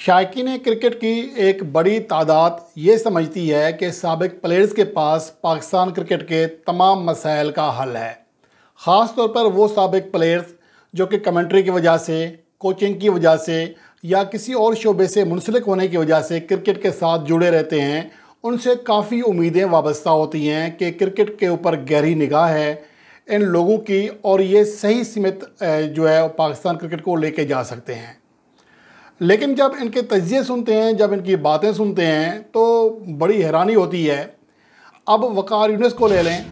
शायकीन cricket की एक बड़ी तादाद ये समझती है कि साबिक प्लेयर्स के पास पाकिस्तान क्रिकेट के तमाम मसाइल का हल है। ख़ास तौर पर वो साबिक प्लेयर्स जो कि कमेंट्री की वजह से, कोचिंग की वजह से या किसी और शोबे से मुंसलिक होने की वजह से क्रिकेट के साथ जुड़े रहते हैं। उनसे काफ़ी उम्मीदें वाबस्ता होती हैं कि क्रिकेट के ऊपर गहरी निगाह है इन लोगों की और ये सही सिमत जो है पाकिस्तान क्रिकेट को लेके जा सकते हैं। लेकिन जब इनके तज्ज़िये सुनते हैं, जब इनकी बातें सुनते हैं तो बड़ी हैरानी होती है। अब वक़ार यूनिस को ले लें,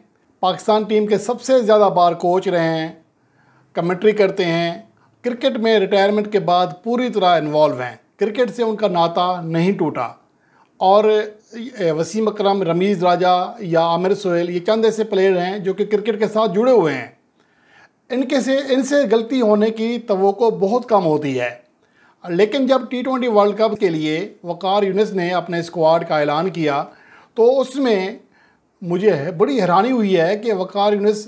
पाकिस्तान टीम के सबसे ज़्यादा बार कोच रहे हैं, कमेंट्री करते हैं, क्रिकेट में रिटायरमेंट के बाद पूरी तरह इन्वॉल्व हैं, क्रिकेट से उनका नाता नहीं टूटा। और वसीम अकरम, रमीज़ राजा या आमिर सोहेल ये चंद ऐसे प्लेयर हैं जो कि क्रिकेट के साथ जुड़े हुए हैं। इनसे गलती होने की तवक्को बहुत कम होती है। लेकिन जब T20 वर्ल्ड कप के लिए वक़ार यूनिस ने अपने स्क्वाड का ऐलान किया तो उसमें मुझे बड़ी हैरानी हुई है कि वक़ार यूनिस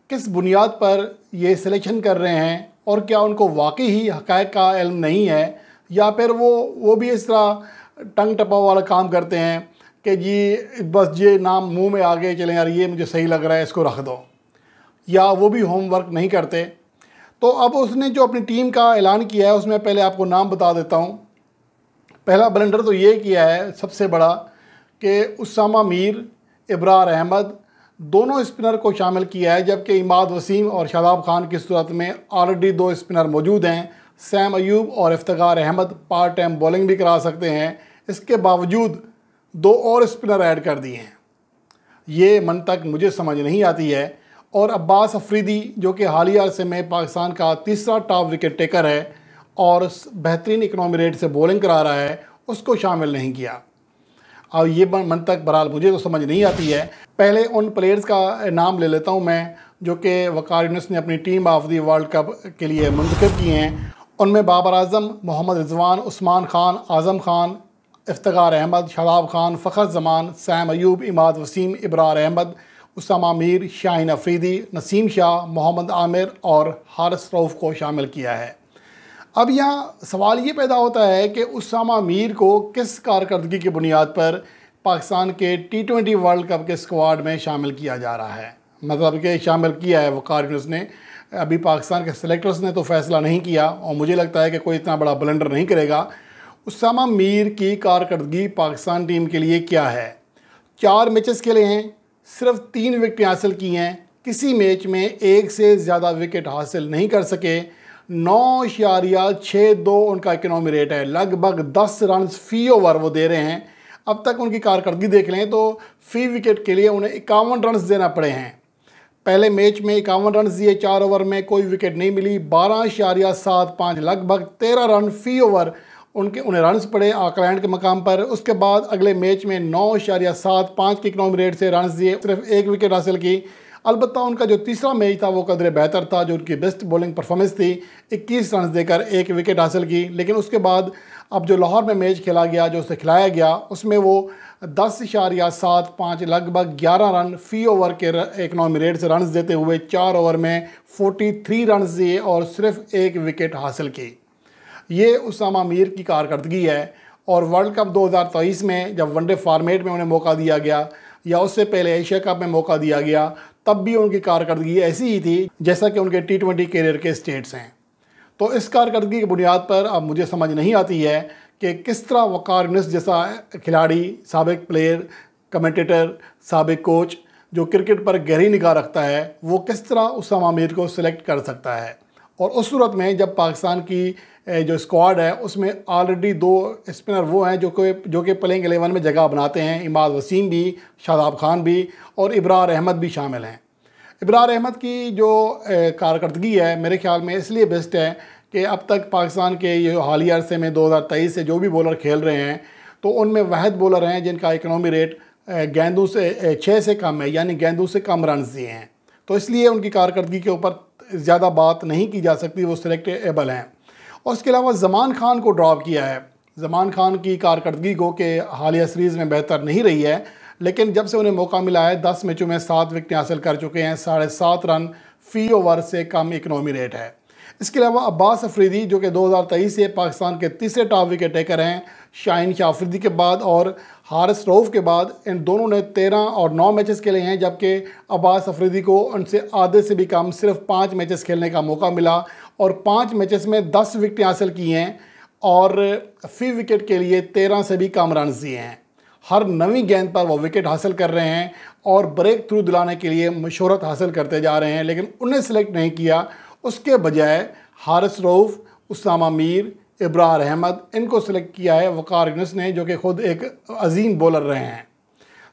किस बुनियाद पर ये सिलेक्शन कर रहे हैं और क्या उनको वाकई ही हक़ाइक़ का इल्म नहीं है या फिर वो भी इस तरह टंग टपाव वाला काम करते हैं कि जी बस ये नाम मुंह में आगे चलें यार ये मुझे सही लग रहा है इसको रख दो, या वो भी होमवर्क नहीं करते। तो अब उसने जो अपनी टीम का ऐलान किया है उसमें पहले आपको नाम बता देता हूँ। पहला ब्लंडर तो ये किया है सबसे बड़ा कि उसामा मीर, इब्रार अहमद दोनों स्पिनर को शामिल किया है, जबकि इमाद वसीम और शादाब खान की सूरत में ऑलरेडी 2 स्पिनर मौजूद हैं। सैम अयूब और Iftikhar Ahmed part time bowling भी करा सकते हैं, इसके बावजूद 2 और स्पिनर ऐड कर दिए हैं। ये मंतक मुझे समझ नहीं आती है। और अब्बास अफरीदी जो कि हालिया अरसे में पाकिस्तान का तीसरा टॉप विकेट टेकर है और बेहतरीन इकनॉमी रेट से बॉलिंग करा रहा है, उसको शामिल नहीं किया। अब ये मंतक बहरहाल मुझे तो समझ नहीं आती है। पहले उन प्लेयर्स का नाम ले लेता हूँ मैं जो कि वक़ार यूनिस ने अपनी team of the world cup के लिए मुंतखब किए हैं। उनमें बाबर आज़म, मोहम्मद रिजवान, उस्मान खान, आज़म खान, इफ्तिखार अहमद, शादाब खान, फ़खर जमान, सैम अयूब, इमाद वसीम, इब्रार अहमद, उसामा मीर, शाहीन अफरीदी, नसीम शाह, मोहम्मद आमिर और हारिस रऊफ़ को शामिल किया है। अब यहाँ सवाल ये पैदा होता है कि उसामा मीर को किस कारकर्दगी की बुनियाद पर पाकिस्तान के T20 वर्ल्ड कप के स्क्वाड में शामिल किया जा रहा है। मतलब कि शामिल किया है वक़ार यूनिस ने, अभी पाकिस्तान के सेलेक्टर्स ने तो फ़ैसला नहीं किया और मुझे लगता है कि कोई इतना बड़ा ब्लंडर नहीं करेगा। उसामा मीर की कारकर्दगी पाकिस्तान टीम के लिए क्या है? 4 मैचेस खेले हैं, सिर्फ 3 विकेटें हासिल की हैं, किसी मैच में एक से ज़्यादा विकेट हासिल नहीं कर सके। 9.62 उनका इकनॉमी रेट है, लगभग 10 रन फ़ी ओवर वो दे रहे हैं। अब तक उनकी कारकर्दगी देख लें तो फ़ी विकेट के लिए उन्हें 51 रन देना पड़े हैं। पहले मैच में 51 रन दिए, 4 ओवर में कोई विकेट नहीं मिली। 12.75 लगभग 13 रन फ़ी ओवर उन्हें रन्स पड़े ऑकलैंड के मकाम पर। उसके बाद अगले मैच में 9.75 के इकनॉमी रेट से रन्स दिए, सिर्फ 1 विकेट हासिल की। अलबत्ता उनका जो तीसरा मैच था वो कदरे बेहतर था, जो उनकी बेस्ट बॉलिंग परफॉर्मेंस थी, 21 रन देकर 1 विकेट हासिल की। लेकिन उसके बाद अब जो लाहौर में मैच खेला गया, जो उसे खिलाया गया, उसमें वो 10.75 लगभग 11 रन फ़ी ओवर के इकनॉमी रेट से रन्स देते हुए 4 ओवर में 43 रन दिए और सिर्फ 1 विकेट हासिल की। ये उसामा मीर की कारकर्दगी है। और वर्ल्ड कप 2023 में जब वनडे फॉर्मेट में उन्हें मौका दिया गया या उससे पहले एशिया कप में मौका दिया गया, तब भी उनकी कारकर्दगी ऐसी ही थी जैसा कि उनके T20 कैरियर के स्टेट्स हैं। तो इस कारकर्दगी की बुनियाद पर अब मुझे समझ नहीं आती है कि किस तरह वक़ार यूनिस जैसा खिलाड़ी, साबिक प्लेयर, कमेंटेटर, साबिक कोच जो क्रिकेट पर गहरी निगाह रखता है, वो किस तरह उसामा मीर को सिलेक्ट कर सकता है। और उस सूरत में जब पाकिस्तान की जो स्क्वाड है उसमें ऑलरेडी 2 स्पिनर वो हैं जो कि प्लेइंग 11 में जगह बनाते हैं, इमाद वसीम भी, शादाब खान भी और इब्रार अहमद भी शामिल हैं। इब्रार अहमद की जो कारकर्दगी है मेरे ख्याल में इसलिए बेस्ट है कि अब तक पाकिस्तान के ये हालिया अरसे में 2023 से जो भी बॉलर खेल रहे हैं तो उनमें वाहिद बॉलर हैं जिनका इकनॉमी रेट गेंदों से 6 से कम है, यानी गेंदों से कम रन दिए हैं। तो इसलिए उनकी कारकर्दगी के ऊपर ज़्यादा बात नहीं की जा सकती, वो सिलेक्टेबल हैं। और उसके अलावा ज़मान खान को ड्रॉप किया है। ज़मान खान की कारकर्दगी को कि हालिया सीरीज़ में बेहतर नहीं रही है, लेकिन जब से उन्हें मौका मिला है 10 मैचों में 7 विकेटें हासिल कर चुके हैं, 7.5 रन फ़ी ओवर से कम इकनॉमी रेट है। इसके अलावा अब्बास अफरीदी जो कि 2023 से पाकिस्तान के तीसरे टॉप विकेट टेकर हैं शाहीन शाह अफरीदी के बाद और हारिस रऊफ के बाद। इन दोनों ने 13 और 9 मैचेस खेले हैं, जबकि अब्बास अफरीदी को उनसे आधे से भी कम सिर्फ 5 मैचेस खेलने का मौका मिला और 5 मैचेस में 10 विकेटें हासिल की हैं और फी विकेट के लिए 13 से भी कम रन दिए हैं। हर नवी गेंद पर वो विकेट हासिल कर रहे हैं और ब्रेक थ्रू दिलाने के लिए मशहूरत हासिल करते जा रहे हैं, लेकिन उन्हें सिलेक्ट नहीं किया। उसके बजाय हारिस रऊफ, उसामा मीर, इब्रार अहमद इनको सिलेक्ट किया है वकार यूनुस ने, जो कि ख़ुद एक अजीम बॉलर रहे हैं।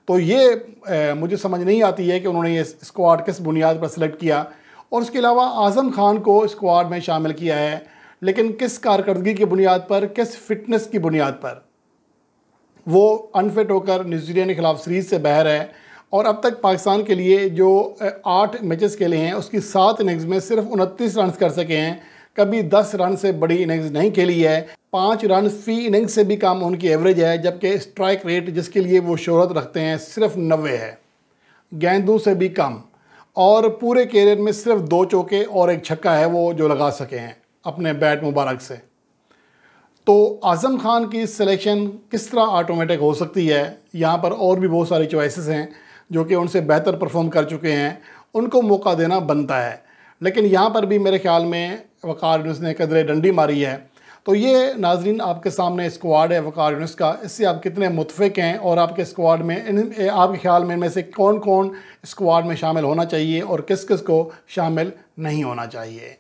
तो ये मुझे समझ नहीं आती है कि उन्होंने ये स्क्वाड किस बुनियाद पर सिलेक्ट किया। और उसके अलावा आज़म खान को स्क्वाड में शामिल किया है, लेकिन किस कारकर्दगी की बुनियाद पर, किस फिटनेस की बुनियाद पर। वो अनफिट होकर न्यूजीलैंड के खिलाफ सीरीज़ से बाहर है और अब तक पाकिस्तान के लिए जो 8 मैचेस खेले हैं उसकी 7 इनिंग्स में सिर्फ 29 रन कर सके हैं। कभी 10 रन से बड़ी इनिंग्स नहीं खेली है। 5 रन फी इनिंग्स से भी कम उनकी एवरेज है, जबकि स्ट्राइक रेट जिसके लिए वो शोहरत रखते हैं सिर्फ 90 है, गेंदों से भी कम। और पूरे कैरियर में सिर्फ 2 चौके और 1 छक्का है वो जो लगा सके हैं अपने बैट मुबारक से। तो आज़म खान की सिलेक्शन किस तरह ऑटोमेटिक हो सकती है? यहाँ पर और भी बहुत सारी चॉइसेस हैं जो कि उनसे बेहतर परफॉर्म कर चुके हैं, उनको मौका देना बनता है। लेकिन यहाँ पर भी मेरे ख्याल में वकार यूनुस ने कदरे डंडी मारी है। तो ये नाजरीन आपके सामने स्क्वाड है वकार यूनुस का, इससे आप कितने मुतफिक हैं और आपके स्क्वाड में आपके ख्याल में इनमें से कौन कौन स्क्वाड में शामिल होना चाहिए और किस किस को शामिल नहीं होना चाहिए।